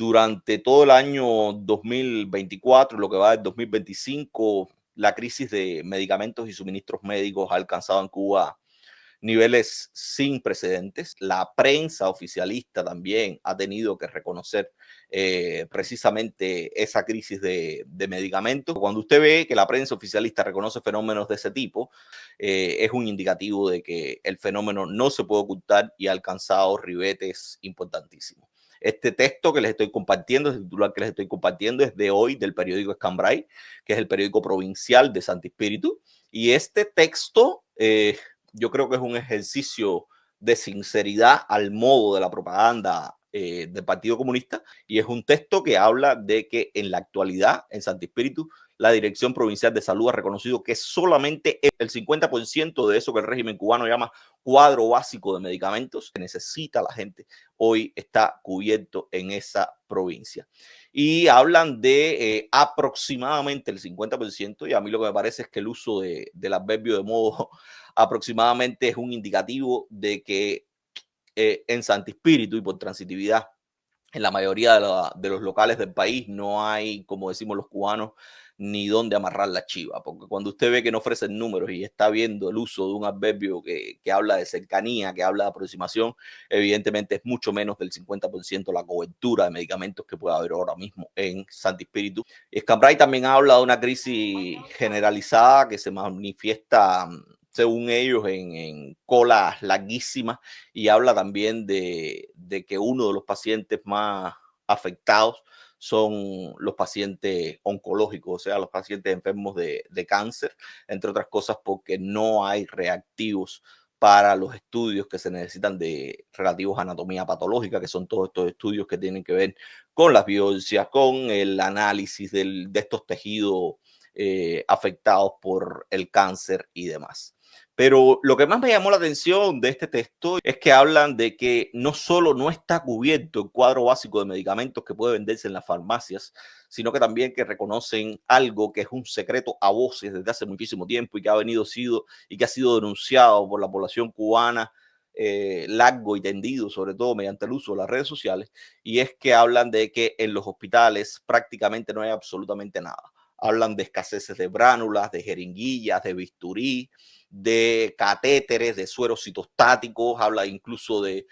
durante todo el año 2024, lo que va del 2025, la crisis de medicamentos y suministros médicos ha alcanzado en Cuba niveles sin precedentes. La prensa oficialista también ha tenido que reconocer precisamente esa crisis de medicamentos. Cuando usted ve que la prensa oficialista reconoce fenómenos de ese tipo, es un indicativo de que el fenómeno no se puede ocultar y ha alcanzado ribetes importantísimos. Este texto que les estoy compartiendo, el titular que les estoy compartiendo, es de hoy del periódico Escambray, que es el periódico provincial de Santi Espíritu. Y este texto yo creo que es un ejercicio de sinceridad al modo de la propaganda del Partido Comunista, y es un texto que habla de que en la actualidad en Santi Espíritu la Dirección Provincial de Salud ha reconocido que solamente el 50% de eso que el régimen cubano llama cuadro básico de medicamentos que necesita la gente hoy está cubierto en esa provincia. Y hablan de aproximadamente el 50%, y a mí lo que me parece es que el uso del adverbio de modo aproximadamente es un indicativo de que en Santi Espíritu y por transitividad en la mayoría de los locales del país no hay, como decimos los cubanos, ni dónde amarrar la chiva, porque cuando usted ve que no ofrecen números y está viendo el uso de un adverbio que habla de cercanía, que habla de aproximación, evidentemente es mucho menos del 50% la cobertura de medicamentos que puede haber ahora mismo en Santi Espíritu. Escambray también habla de una crisis generalizada que se manifiesta, según ellos, en colas larguísimas, y habla también de que uno de los pacientes más afectados son los pacientes oncológicos, o sea, los pacientes enfermos de cáncer, entre otras cosas porque no hay reactivos para los estudios que se necesitan de relativos a anatomía patológica, que son todos estos estudios que tienen que ver con las biopsias, con el análisis de estos tejidos afectados por el cáncer y demás. Pero lo que más me llamó la atención de este texto es que hablan de que no solo no está cubierto el cuadro básico de medicamentos que puede venderse en las farmacias, sino que también que reconocen algo que es un secreto a voces desde hace muchísimo tiempo y que ha sido denunciado por la población cubana largo y tendido, sobre todo mediante el uso de las redes sociales, y es que hablan de que en los hospitales prácticamente no hay absolutamente nada. Hablan de escaseces de bránulas, de jeringuillas, de bisturí, de catéteres, de sueros citostáticos, habla incluso de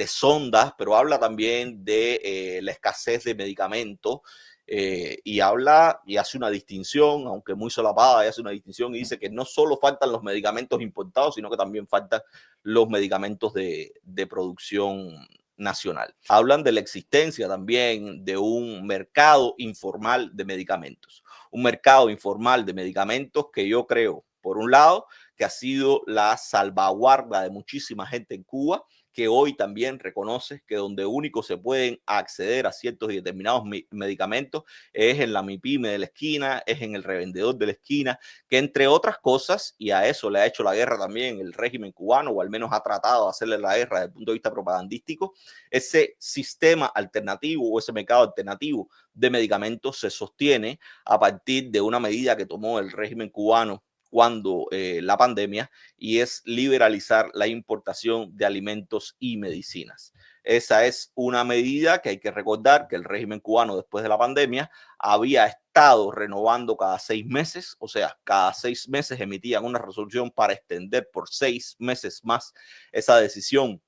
sondas, pero habla también de la escasez de medicamentos, y habla y hace una distinción, aunque muy solapada, y hace una distinción y dice que no solo faltan los medicamentos importados, sino que también faltan los medicamentos de producción nacional. Hablan de la existencia también de un mercado informal de medicamentos. Un mercado informal de medicamentos que yo creo, por un lado, que ha sido la salvaguarda de muchísima gente en Cuba, que hoy también reconoce que donde único se pueden acceder a ciertos y determinados medicamentos es en la MIPYME de la esquina, es en el revendedor de la esquina, que entre otras cosas, y a eso le ha hecho la guerra también el régimen cubano, o al menos ha tratado de hacerle la guerra desde el punto de vista propagandístico, ese sistema alternativo o ese mercado alternativo de medicamentos se sostiene a partir de una medida que tomó el régimen cubano cuando la pandemia, y es liberalizar la importación de alimentos y medicinas. Esa es una medida que hay que recordar que el régimen cubano después de la pandemia había estado renovando cada 6 meses, o sea, cada 6 meses emitían una resolución para extender por 6 meses más esa decisión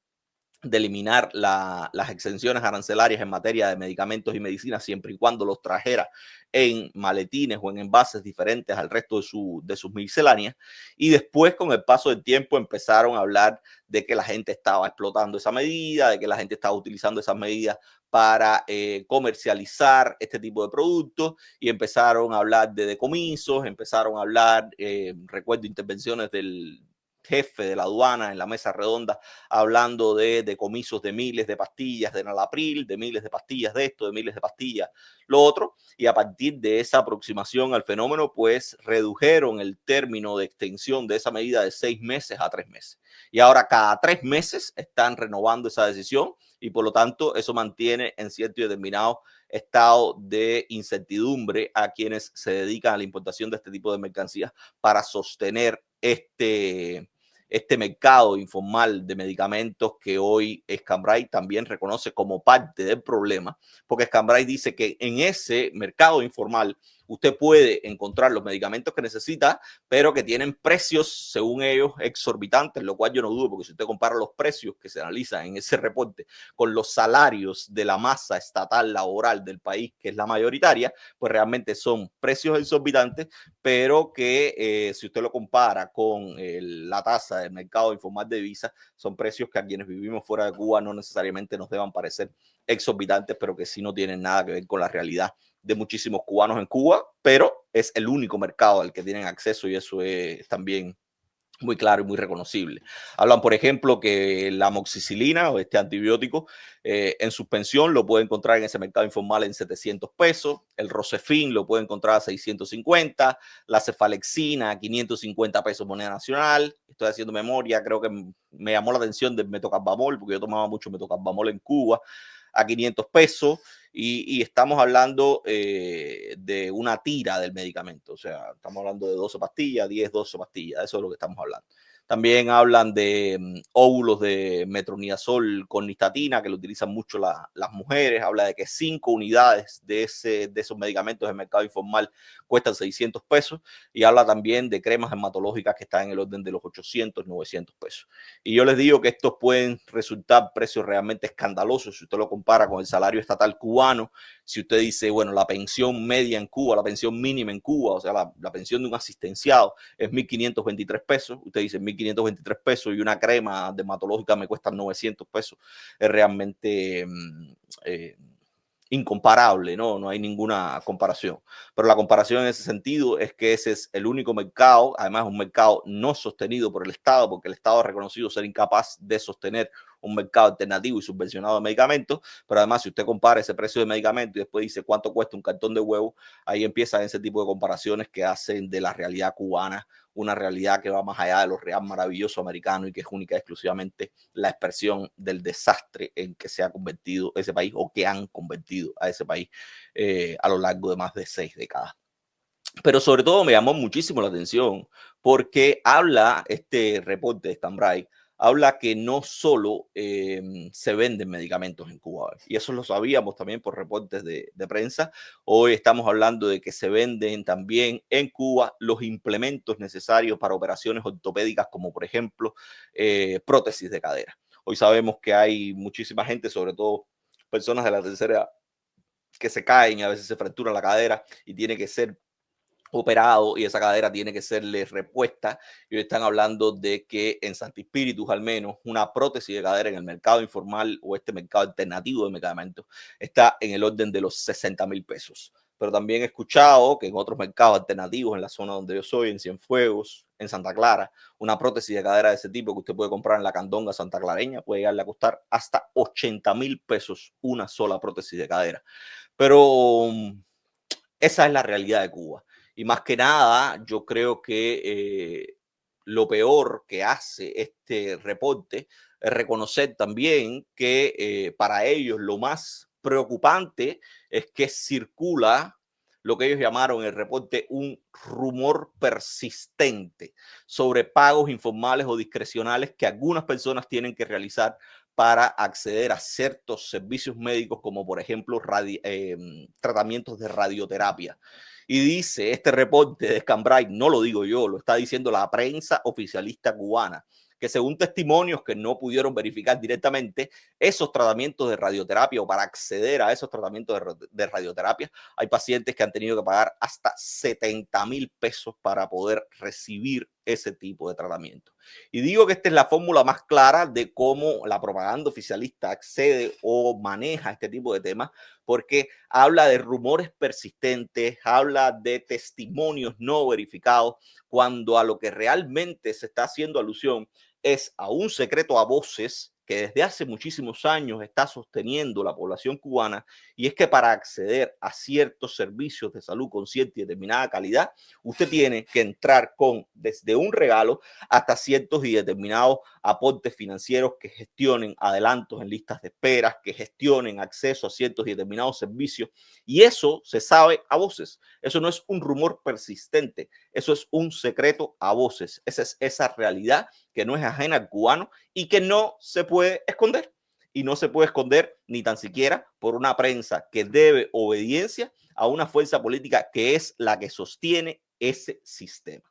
de eliminar las exenciones arancelarias en materia de medicamentos y medicinas siempre y cuando los trajera en maletines o en envases diferentes al resto de sus misceláneas. Y después, con el paso del tiempo, empezaron a hablar de que la gente estaba explotando esa medida, de que la gente estaba utilizando esas medidas para comercializar este tipo de productos, y empezaron a hablar de decomisos, empezaron a hablar, recuerdo intervenciones del jefe de la aduana en la mesa redonda hablando de decomisos de miles de pastillas de Nalapril, de miles de pastillas de esto, de miles de pastillas lo otro, y a partir de esa aproximación al fenómeno, pues redujeron el término de extensión de esa medida de 6 meses a 3 meses. Y ahora cada 3 meses están renovando esa decisión, y por lo tanto eso mantiene en cierto y determinado estado de incertidumbre a quienes se dedican a la importación de este tipo de mercancías para sostener este mercado informal de medicamentos que hoy Scambray también reconoce como parte del problema, porque Scambray dice que en ese mercado informal usted puede encontrar los medicamentos que necesita, pero que tienen precios, según ellos, exorbitantes, lo cual yo no dudo, porque si usted compara los precios que se analizan en ese reporte con los salarios de la masa estatal laboral del país, que es la mayoritaria, pues realmente son precios exorbitantes, pero que si usted lo compara con la tasa del mercado informal de divisas, son precios que a quienes vivimos fuera de Cuba no necesariamente nos deban parecer exorbitantes, pero que sí no tienen nada que ver con la realidad de muchísimos cubanos en Cuba, pero es el único mercado al que tienen acceso y eso es también muy claro y muy reconocible. Hablan, por ejemplo, que la amoxicilina o este antibiótico en suspensión lo puede encontrar en ese mercado informal en 700 pesos, el Rosefin lo puede encontrar a 650, la cefalexina 550 pesos moneda nacional. Estoy haciendo memoria, creo que me llamó la atención del metocarbamol, porque yo tomaba mucho metocarbamol en Cuba, a 500 pesos. Y estamos hablando de una tira del medicamento, o sea, estamos hablando de 12 pastillas, 10, 12 pastillas, eso es lo que estamos hablando. También hablan de óvulos de metronidazol con nistatina, que lo utilizan mucho las mujeres. Habla de que 5 unidades de esos medicamentos del mercado informal cuestan 600 pesos. Y habla también de cremas dermatológicas que están en el orden de los 800, 900 pesos. Y yo les digo que estos pueden resultar precios realmente escandalosos si usted lo compara con el salario estatal cubano. Si usted dice, bueno, la pensión media en Cuba, la pensión mínima en Cuba, o sea, la pensión de un asistenciado es 1.523 pesos. Usted dice 1.523 pesos y una crema dermatológica me cuesta 900 pesos. Es realmente incomparable, ¿no? No hay ninguna comparación. Pero la comparación en ese sentido es que ese es el único mercado, además un mercado no sostenido por el Estado, porque el Estado ha reconocido ser incapaz de sostener un mercado alternativo y subvencionado de medicamentos, pero además si usted compara ese precio de medicamento y después dice cuánto cuesta un cartón de huevo, ahí empiezan ese tipo de comparaciones que hacen de la realidad cubana una realidad que va más allá de lo real maravilloso americano y que es única y exclusivamente la expresión del desastre en que se ha convertido ese país o que han convertido a ese país a lo largo de más de 6 décadas. Pero sobre todo me llamó muchísimo la atención porque habla este reporte de Stanbright, habla que no solo se venden medicamentos en Cuba, y eso lo sabíamos también por reportes de prensa. Hoy estamos hablando de que se venden también en Cuba los implementos necesarios para operaciones ortopédicas, como por ejemplo prótesis de cadera. Hoy sabemos que hay muchísima gente, sobre todo personas de la tercera edad, que se caen y a veces se fracturan la cadera y tiene que ser operado y esa cadera tiene que serle repuesta. Y hoy están hablando de que en Santi Espíritus al menos una prótesis de cadera en el mercado informal o este mercado alternativo de medicamentos está en el orden de los 60,000 pesos. Pero también he escuchado que en otros mercados alternativos en la zona donde yo soy, en Cienfuegos, en Santa Clara, una prótesis de cadera de ese tipo que usted puede comprar en la Candonga Santa Clareña puede llegarle a costar hasta 80,000 pesos una sola prótesis de cadera. Pero esa es la realidad de Cuba. Y más que nada, yo creo que lo peor que hace este reporte es reconocer también que para ellos lo más preocupante es que circula lo que ellos llamaron en el reporte un rumor persistente sobre pagos informales o discrecionales que algunas personas tienen que realizar para acceder a ciertos servicios médicos como por ejemplo tratamientos de radioterapia. Y dice este reporte de Scambray, no lo digo yo, lo está diciendo la prensa oficialista cubana, que según testimonios que no pudieron verificar directamente, esos tratamientos de radioterapia o para acceder a esos tratamientos de radioterapia, hay pacientes que han tenido que pagar hasta 70,000 pesos para poder recibir ese tipo de tratamiento. Y digo que esta es la fórmula más clara de cómo la propaganda oficialista accede o maneja este tipo de temas, porque habla de rumores persistentes, habla de testimonios no verificados, cuando a lo que realmente se está haciendo alusión es a un secreto a voces que desde hace muchísimos años está sosteniendo la población cubana, y es que para acceder a ciertos servicios de salud con cierta y determinada calidad, usted tiene que entrar con desde un regalo hasta ciertos y determinados aportes financieros que gestionen adelantos en listas de esperas, que gestionen acceso a ciertos y determinados servicios, y eso se sabe a voces. Eso no es un rumor persistente, eso es un secreto a voces. Esa es esa realidad que no es ajena al cubano y que no se puede esconder. Y no se puede esconder ni tan siquiera por una prensa que debe obediencia a una fuerza política que es la que sostiene ese sistema.